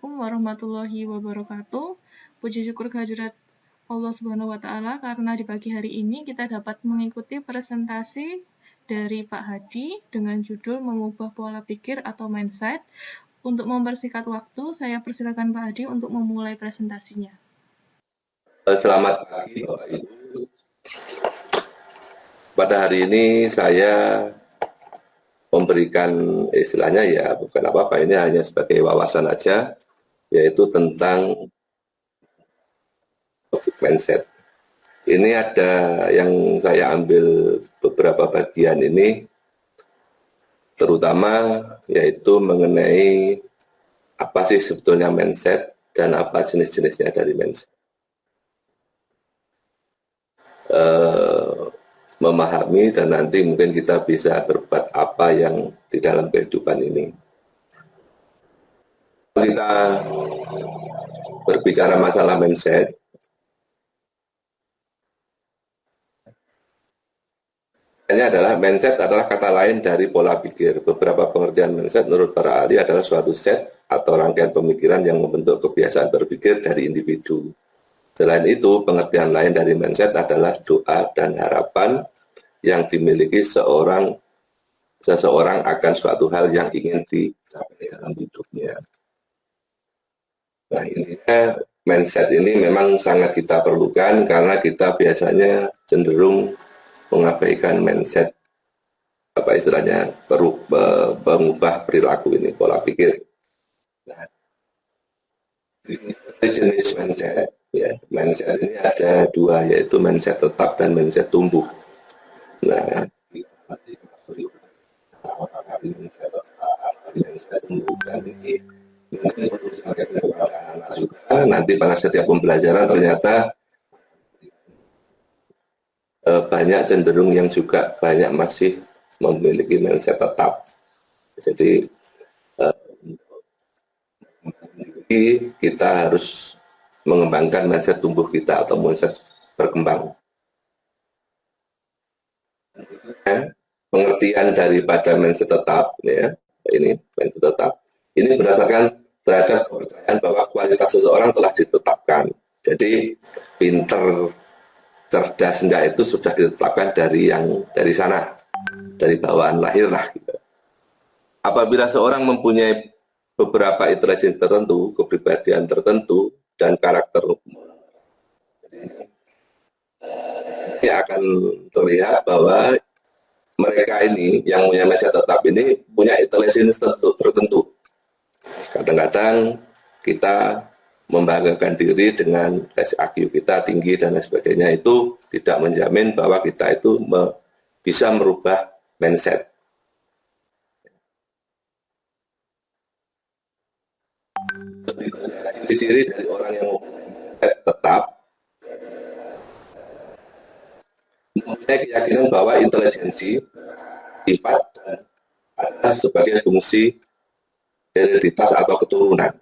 Assalamualaikum warahmatullahi wabarakatuh. Puji syukur kehadirat Allah Subhanahu wa Ta'ala karena di pagi hari ini kita dapat mengikuti presentasi dari Pak Hadi dengan judul mengubah pola pikir atau mindset. Untuk mempersingkat waktu, saya persilakan Pak Hadi untuk memulai presentasinya. Selamat pagi Bapak Ibu. Pada hari ini saya memberikan istilahnya ya bukan apa-apa, ini hanya sebagai wawasan aja, yaitu tentang mindset. Ini ada yang saya ambil beberapa bagian ini, terutama yaitu mengenai apa sih sebetulnya mindset dan apa jenis-jenisnya dari mindset. Memahami dan nanti mungkin kita bisa berbuat apa yang di dalam kehidupan ini. Kita berbicara masalah mindset, mindset adalah kata lain dari pola pikir. Beberapa pengertian mindset menurut para ahli adalah suatu set atau rangkaian pemikiran yang membentuk kebiasaan berpikir dari individu. Selain itu, pengertian lain dari mindset adalah doa dan harapan yang dimiliki seseorang akan suatu hal yang ingin dicapai dalam hidupnya. Nah, intinya mindset ini memang sangat kita perlukan karena kita biasanya cenderung mengabaikan mindset, apa istilahnya, mengubah perilaku ini, pola pikir. Nah, jenis mindset, ya, mindset ini ada dua, yaitu mindset tetap dan mindset tumbuh. Nah, nanti pada setiap pembelajaran ternyata banyak cenderung yang juga banyak masih memiliki mindset tetap. Jadi kita harus mengembangkan mindset tumbuh kita atau mindset berkembang. Pengertian daripada mindset tetap, ya, ini mindset tetap. Ini berdasarkan terhadap kepercayaan bahwa kualitas seseorang telah ditetapkan. Jadi pinter, cerdas, enggak itu sudah ditetapkan dari sana, dari bawaan lahir lah. Gitu. Apabila seorang mempunyai beberapa intelijensi tertentu, kepribadian tertentu, dan karakter, ini akan terlihat bahwa mereka ini yang punya mindset tetap ini punya intelijensi tertentu. Kadang-kadang kita membanggakan diri dengan tes IQ kita tinggi dan lain sebagainya, itu tidak menjamin bahwa kita itu bisa merubah mindset. Ciri-ciri dari orang yang mindset tetap mempunyai keyakinan bahwa intelijensi, sifat, adalah sebagai fungsi hereditas atau keturunan.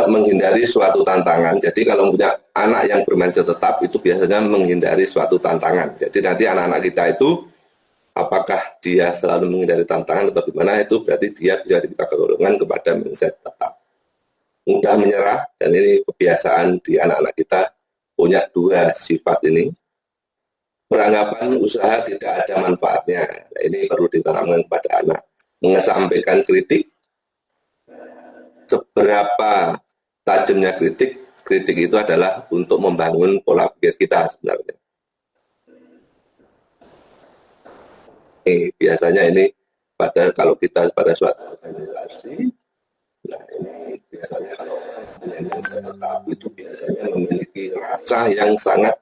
Menghindari suatu tantangan. Jadi kalau punya anak yang bermindset tetap itu biasanya menghindari suatu tantangan. Jadi nanti anak-anak kita itu apakah dia selalu menghindari tantangan atau gimana, itu berarti dia bisa kita golongan kepada mindset tetap. Mudah menyerah, dan ini kebiasaan di anak-anak kita punya dua sifat ini. Beranggapan usaha tidak ada manfaatnya. Nah, ini perlu ditanamkan kepada anak. Mengesampingkan kritik, seberapa tajamnya kritik itu adalah untuk membangun pola pikir kita sebenarnya. Biasanya ini kalau kita pada suatu organisasi, nah ini biasanya kalau mindset tetap itu biasanya memiliki rasa yang sangat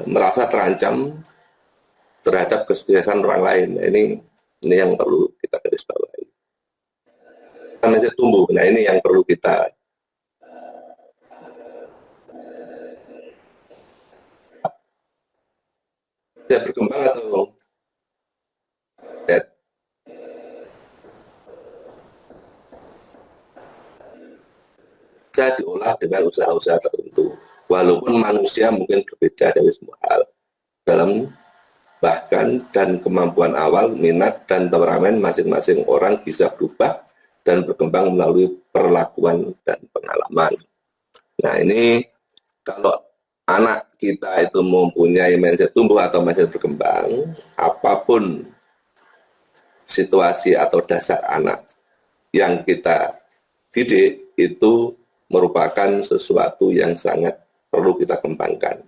merasa terancam terhadap kesuksesan orang lain. Nah, ini yang perlu kita garis bawahi. Mindset tumbuh. Nah, ini yang perlu kita berkembang atau bisa diolah dengan usaha-usaha tertentu. Walaupun manusia mungkin berbeda dari semua hal dalam bahkan dan kemampuan awal, minat, dan temperamen masing-masing orang bisa berubah dan berkembang melalui perlakuan dan pengalaman. Nah ini kalau anak kita itu mempunyai mindset tumbuh atau mindset berkembang, apapun situasi atau dasar anak yang kita didik itu merupakan sesuatu yang sangat perlu kita kembangkan.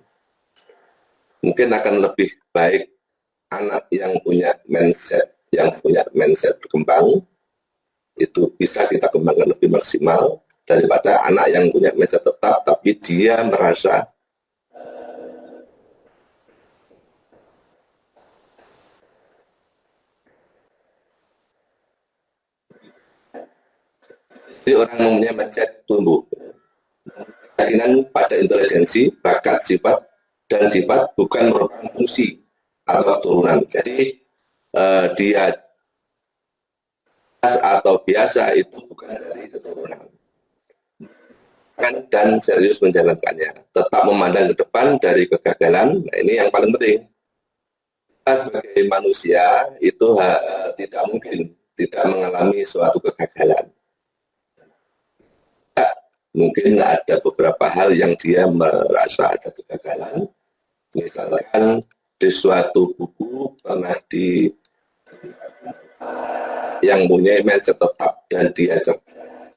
Mungkin akan lebih baik anak yang punya mindset berkembang itu bisa kita kembangkan lebih maksimal daripada anak yang punya mindset tetap tapi dia merasa jadi orang mempunyai mindset tumbuh. Keinginan pada intelijensi, bakat, sifat, dan sifat bukan merupakan fungsi atau keturunan. Jadi dia atau biasa itu bukan dari keturunan. Dan serius menjalankannya. Tetap memandang ke depan dari kegagalan. Nah ini yang paling penting. Kita sebagai manusia itu tidak mungkin tidak mengalami suatu kegagalan. Mungkin ada beberapa hal yang dia merasa ada kegagalan. Misalkan di suatu buku pernah yang punya mindset tetap dan dia cerdas.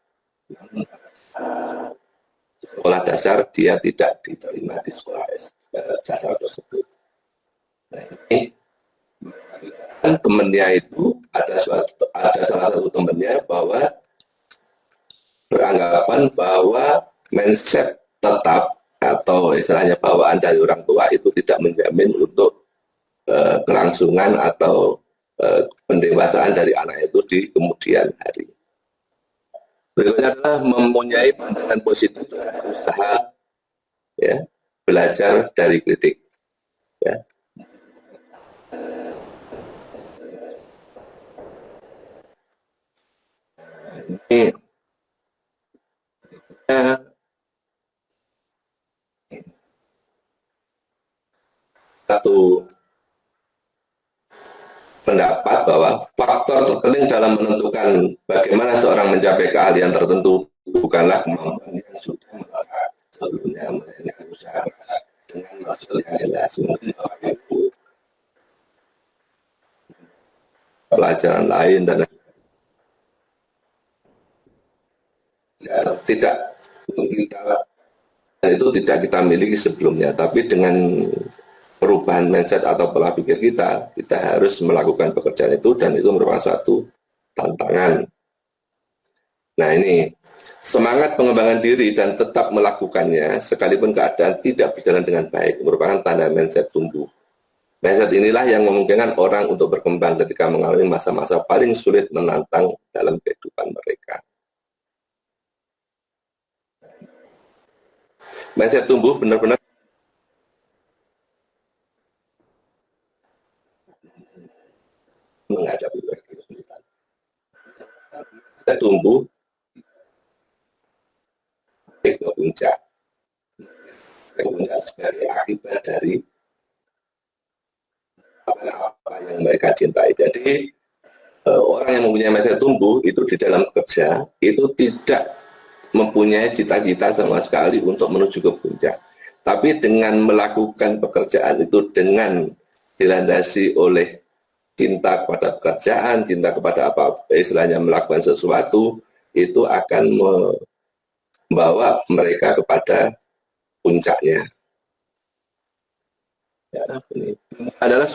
Sekolah dasar dia tidak diterima di sekolah dasar tersebut. Nah ini temannya itu ada salah satu temannya bahwa beranggapan bahwa mindset tetap atau istilahnya bawaan dari orang tua itu tidak menjamin untuk kelangsungan atau pendewasaan dari anak itu di kemudian hari. Berikutnya adalah mempunyai pandangan positif terhadap usaha ya, belajar dari kritik. Ya. Ini satu pendapat bahwa faktor terpenting dalam menentukan bagaimana seorang mencapai keahlian tertentu bukanlah kemampuan yang sudah melekat sebelumnya melainkan usaha dengan maksud yang jelas. Mungkin Bapak Ibu pelajaran lain dan tidak itu tidak kita miliki sebelumnya, tapi dengan perubahan mindset atau pola pikir kita harus melakukan pekerjaan itu dan itu merupakan suatu tantangan. Nah ini, semangat pengembangan diri dan tetap melakukannya sekalipun keadaan tidak berjalan dengan baik merupakan tanda mindset tumbuh. Mindset inilah yang memungkinkan orang untuk berkembang ketika mengalami masa-masa paling sulit menantang dalam kehidupan mereka. Mindset tumbuh benar-benar menghadapi kesulitan. Mindset tumbuh ke puncak. Puncak sebagai akibat dari apa yang mereka cintai. Jadi orang yang mempunyai mindset tumbuh itu di dalam kerja itu tidak mempunyai cita-cita sama sekali untuk menuju ke puncak. Tapi dengan melakukan pekerjaan itu dengan dilandasi oleh cinta kepada pekerjaan, cinta kepada apa istilahnya melakukan sesuatu, itu akan membawa mereka kepada puncaknya. Ya, ini adalah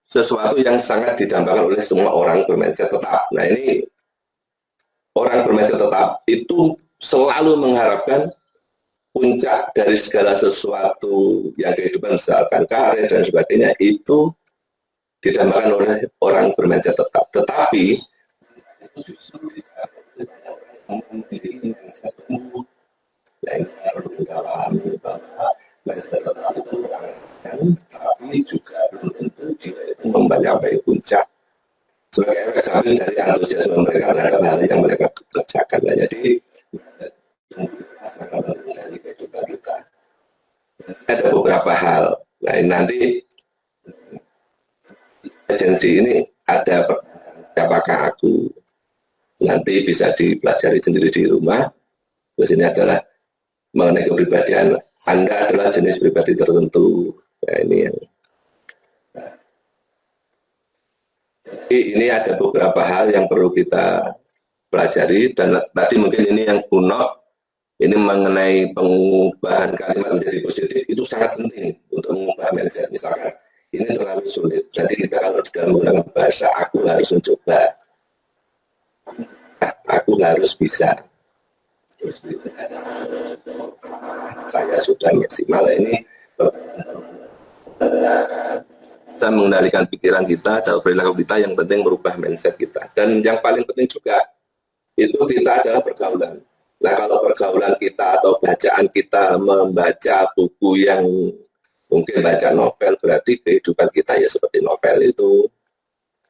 sesuatu yang sangat didambakan oleh semua orang bermindset tetap. Nah ini orang bermindset tetap itu selalu mengharapkan puncak dari segala sesuatu yang kehidupan misalkan karir dan sebagainya itu didambakan oleh orang bermindset tetap. Tetapi itu justru yang perlu kita pahami bahwa mindset tetap itu tapi juga belum tentu dia itu mencapai puncak sebagai efek samping dari antusiasme mereka terhadap hal yang mereka kerjakan. Nah, jadi sangat penting dari kehidupan kita. Ada beberapa hal. Nah, nanti emergency ini ada siapakah aku, nanti bisa dipelajari sendiri di rumah. Terus ini adalah mengenai kepribadian Anda adalah jenis pribadi tertentu. Nah, ini ada beberapa hal yang perlu kita pelajari, dan tadi mungkin ini yang kuno, ini mengenai pengubahan kalimat menjadi positif itu sangat penting untuk mengubah mindset. Misalkan ini terlalu sulit, nanti kita kalau di dalam menggunakan bahasa aku harus mencoba, aku harus bisa, saya sudah maksimal. Ini kita mengendalikan pikiran kita dan perilaku kita, yang penting merubah mindset kita. Dan yang paling penting juga itu kita adalah pergaulan. Nah, kalau pergaulan kita atau bacaan kita membaca buku yang mungkin baca novel, berarti kehidupan kita ya seperti novel itu.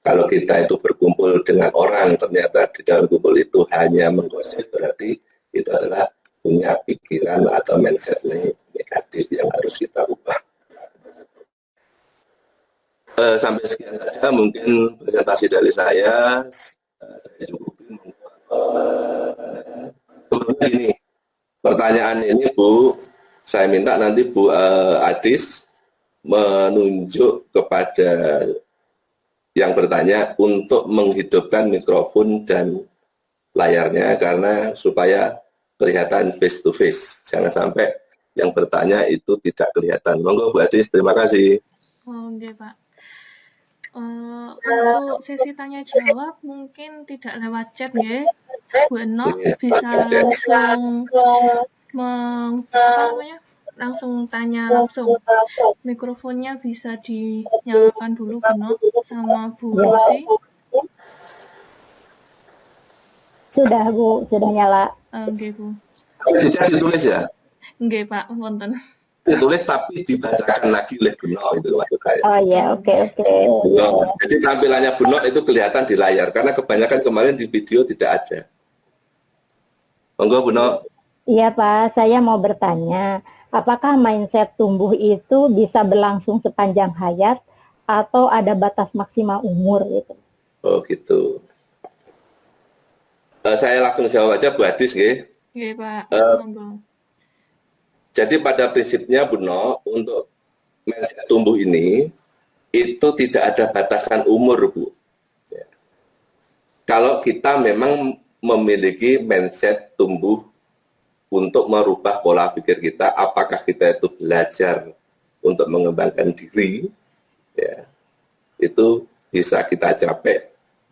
Kalau kita itu berkumpul dengan orang, ternyata di dalam kumpul itu hanya menggosip, berarti itu adalah punya pikiran atau mindset negatif yang harus kita ubah. Sampai sekian saja mungkin presentasi dari saya cukupin. Ini pertanyaan ini Bu, saya minta nanti Bu Adis menunjuk kepada yang bertanya untuk menghidupkan mikrofon dan layarnya, karena supaya kelihatan face to face, jangan sampai yang bertanya itu tidak kelihatan. Monggo Bu Adis, terima kasih. Oke Pak. Untuk sesi tanya jawab mungkin tidak lewat chat ya, Bu Eno bisa langsung langsung tanya langsung. Mikrofonnya bisa dinyalakan dulu Bu Eno sama Bu Rosi. Sudah Bu, sudah nyala. Oke Bu. Di chat ditulis ya? Oke Pak, wonten. Ditulis tapi dibacakan lagi oleh Buno, itu maksud saya. Oh iya, oke. Jadi tampilannya Buno itu kelihatan di layar, karena kebanyakan kemarin di video tidak ada. Monggo Buno. Iya Pak, saya mau bertanya, apakah mindset tumbuh itu bisa berlangsung sepanjang hayat atau ada batas maksimal umur gitu? Oh gitu. Saya langsung jawab aja Bu Adis, nggih. Oke Pak, monggo. Jadi pada prinsipnya Buno, untuk mindset tumbuh ini itu tidak ada batasan umur Bu. Ya. Kalau kita memang memiliki mindset tumbuh untuk merubah pola pikir kita, apakah kita itu belajar untuk mengembangkan diri, ya, itu bisa kita capai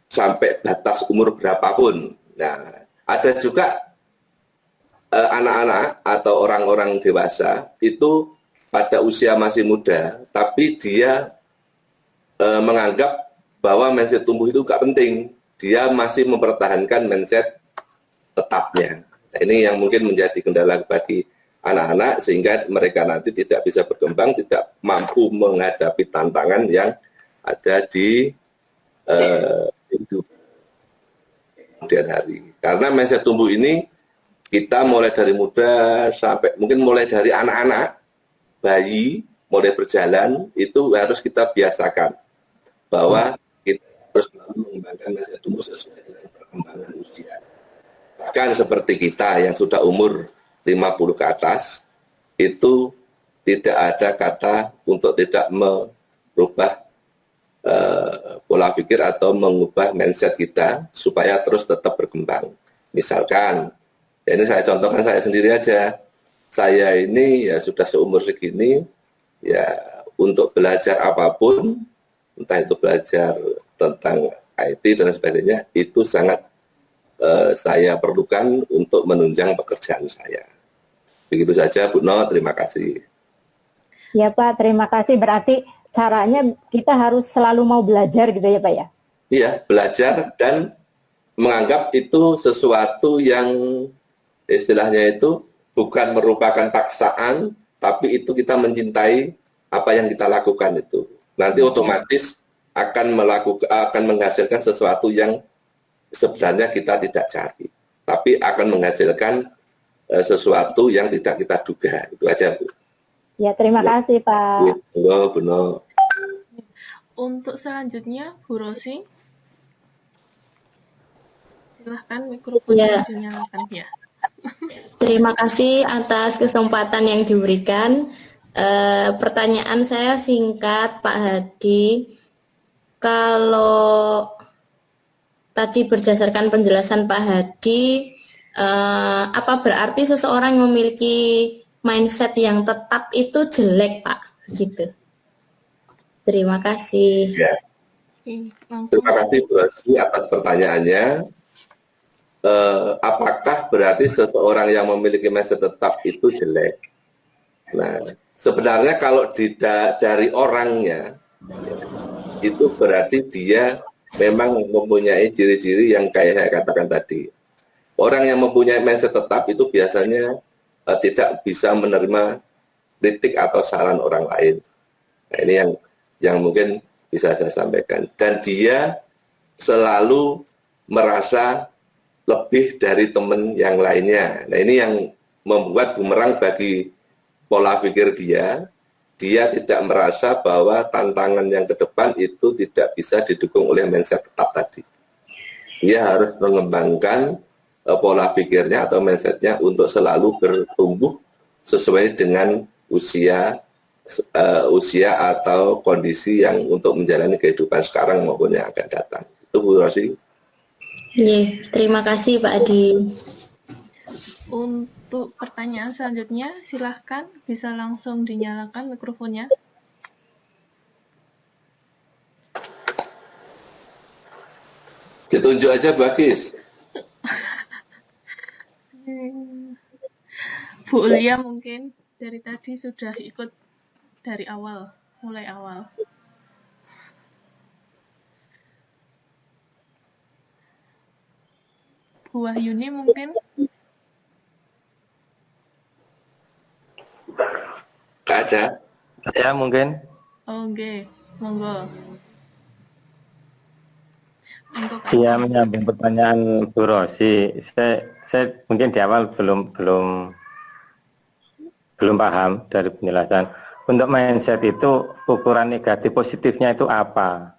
sampai batas umur berapapun. Nah, ada juga anak-anak atau orang-orang dewasa itu pada usia masih muda, tapi dia menganggap bahwa mindset tumbuh itu gak penting. Dia masih mempertahankan mindset tetapnya. Nah, ini yang mungkin menjadi kendala bagi anak-anak, sehingga mereka nanti tidak bisa berkembang, tidak mampu menghadapi tantangan yang ada di hidup kemudian hari. Karena mindset tumbuh ini kita mulai dari muda sampai mungkin mulai dari anak-anak, bayi, mulai berjalan, itu harus kita biasakan bahwa kita harus mengembangkan mindset tumbuh sesuai dengan perkembangan usia. Bahkan seperti kita yang sudah umur 50 ke atas, itu tidak ada kata untuk tidak merubah pola pikir atau mengubah mindset kita supaya terus tetap berkembang. Misalkan, ya ini saya contohkan saya sendiri aja. Saya ini ya sudah seumur segini, ya untuk belajar apapun, entah itu belajar tentang IT dan sebagainya, itu sangat saya perlukan untuk menunjang pekerjaan saya. Begitu saja Bu No, terima kasih. Ya Pak, terima kasih. Berarti caranya kita harus selalu mau belajar gitu ya Pak ya? Iya, belajar dan menganggap itu sesuatu yang istilahnya itu bukan merupakan paksaan, tapi itu kita mencintai apa yang kita lakukan itu. Nanti otomatis akan menghasilkan sesuatu yang sebenarnya kita tidak cari, tapi akan menghasilkan sesuatu yang tidak kita duga. Itu aja Bu. Ya, terima kasih Pak. Benar. Untuk selanjutnya, Bu Rosi, silahkan mikrofonnya Ya, dinyalakan ya. terima kasih atas kesempatan yang diberikan. Pertanyaan saya singkat, Pak Hadi. Kalau tadi berdasarkan penjelasan Pak Hadi, apa berarti seseorang yang memiliki mindset yang tetap itu jelek, Pak? Gitu. Terima kasih. Ya, Oke, langsung. terima kasih Bu Rosi atas pertanyaannya. Apakah berarti seseorang yang memiliki mindset tetap itu jelek? Nah, sebenarnya kalau dari orangnya, itu berarti dia memang mempunyai ciri-ciri yang kayak saya katakan tadi. Orang yang mempunyai mindset tetap itu biasanya tidak bisa menerima kritik atau saran orang lain. Nah, ini yang mungkin bisa saya sampaikan. Dan dia selalu merasa lebih dari teman yang lainnya. Nah, ini yang membuat bumerang bagi pola pikir dia. Dia tidak merasa bahwa tantangan yang ke depan itu tidak bisa didukung oleh mindset tetap tadi. Dia harus mengembangkan pola pikirnya atau mindsetnya untuk selalu bertumbuh sesuai dengan usia atau kondisi yang untuk menjalani kehidupan sekarang maupun yang akan datang. Itu Bu Rosi. Terima kasih Pak Adi. Untuk pertanyaan selanjutnya, silahkan bisa langsung dinyalakan mikrofonnya. Ditunjuk aja Bagis. Bu Ulia mungkin dari tadi sudah ikut dari awal, mulai awal. Bu Wahyuni mungkin? Nggak ada. Ya mungkin. Oke, monggo. Iya, menyambung pertanyaan Bu Rosi. Saya mungkin di awal belum paham dari penjelasan. Untuk mindset itu ukuran negatif positifnya itu apa?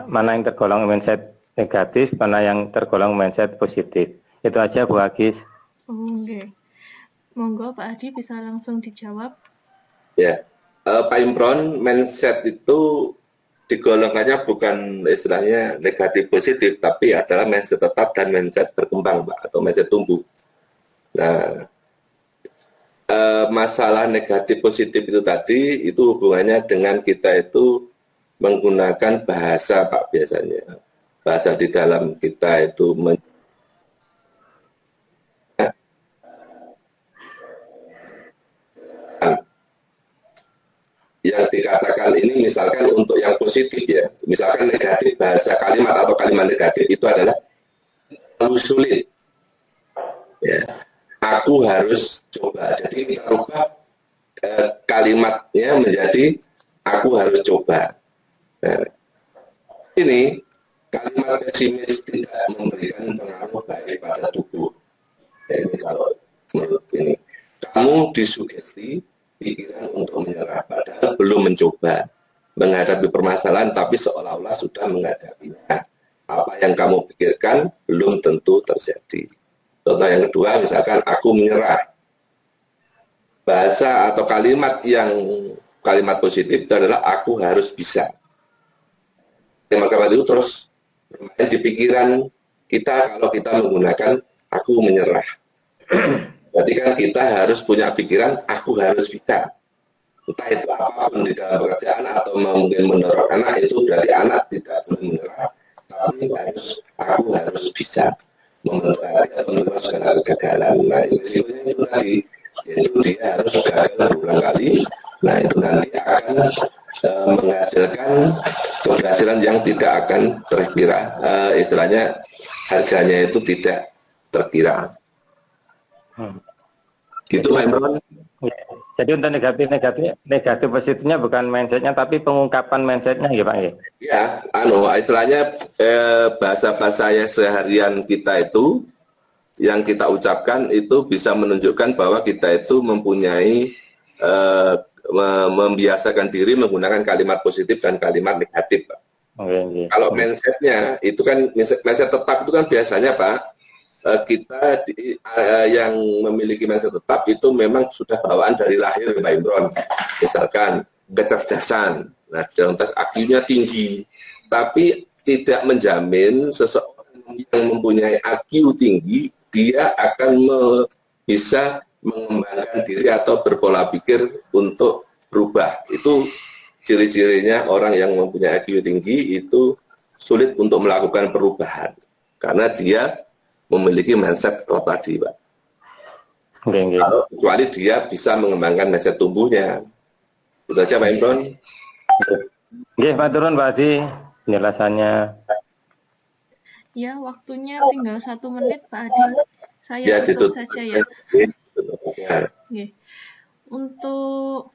Mana yang tergolong mindset negatif, mana yang tergolong mindset positif? Itu aja Bu Agis. Oke. Monggo Pak Adi bisa langsung dijawab. Ya, Pak Imron, mindset itu digolongkannya bukan istilahnya negatif positif, tapi adalah mindset tetap dan mindset berkembang, Pak, atau mindset tumbuh. Nah, masalah negatif positif itu tadi, itu hubungannya dengan kita itu menggunakan bahasa, Pak, biasanya. Bahasa di dalam kita itu yang dikatakan ini misalkan untuk yang positif ya, misalkan negatif, bahasa kalimat atau kalimat negatif itu adalah terlalu sulit ya, aku harus coba. Jadi kita rubah kalimatnya menjadi aku harus coba. Nah, ini kalimat pesimis tidak memberikan pengaruh baik pada tubuh ya, ini kalau menurut ini kamu disugesti pikiran untuk menyerah, padahal belum mencoba menghadapi permasalahan, tapi seolah-olah sudah menghadapinya. Apa yang kamu pikirkan belum tentu terjadi. Contoh yang kedua, misalkan aku menyerah. Bahasa atau kalimat kalimat positif itu adalah aku harus bisa. Kalimat itu terus bermain di pikiran kita kalau kita menggunakan aku menyerah. Berarti kan kita harus punya pikiran, aku harus bisa. Entah itu apapun di dalam pekerjaan atau mungkin mendorong anak, itu berarti anak tidak boleh menyerah. Tapi aku harus bisa memenangkan atau menerima segala kegagalan. Nah, itu tadi, itu dia harus gagal berulang kali. Nah, itu nanti akan menghasilkan keberhasilan yang tidak akan terkira. Istilahnya harganya itu tidak terkira. Gitu Pak Imron. Ya. Jadi untuk negatif positifnya bukan mindsetnya tapi pengungkapan mindsetnya ya Pak ya? Ya, istilahnya bahasa-bahasa seharian kita itu yang kita ucapkan itu bisa menunjukkan bahwa kita itu mempunyai membiasakan diri menggunakan kalimat positif dan kalimat negatif, Pak. Kalau mindsetnya itu kan mindset tetap itu kan biasanya Pak, kita yang memiliki mindset tetap itu memang sudah bawaan dari lahir Pak Imron. Misalkan kecerdasan, nah dalam tes IQ-nya tinggi, tapi tidak menjamin seseorang yang mempunyai IQ tinggi dia akan bisa mengembangkan diri atau berpola pikir untuk berubah. Itu ciri-cirinya orang yang mempunyai IQ tinggi itu sulit untuk melakukan perubahan karena dia memiliki mindset tadi, Pak. Kecuali dia bisa mengembangkan mindset tumbuhnya. Itu aja Pak Imron. Oke, Pak Turun, Pak Haji, penjelasannya. Ya, waktunya tinggal 1 menit, Pak Adi. Saya tutup saja ya. Oke. Untuk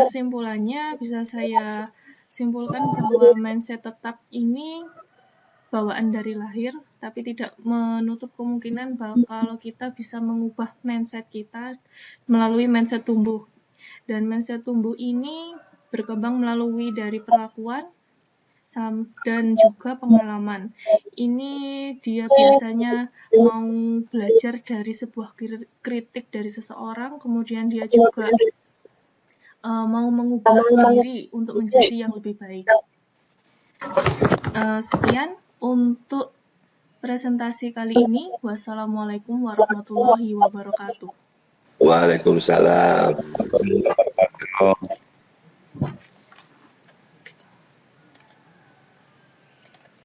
kesimpulannya bisa saya simpulkan bahwa mindset tetap ini bawaan dari lahir, tapi tidak menutup kemungkinan bahwa kalau kita bisa mengubah mindset kita melalui mindset tumbuh. Dan mindset tumbuh ini berkembang melalui dari perlakuan dan juga pengalaman. Ini dia biasanya mau belajar dari sebuah kritik dari seseorang, kemudian dia juga mau mengubah diri untuk menjadi yang lebih baik. Sekian untuk presentasi kali ini. Wassalamualaikum warahmatullahi wabarakatuh. Waalaikumsalam warahmatullahi wabarakatuh.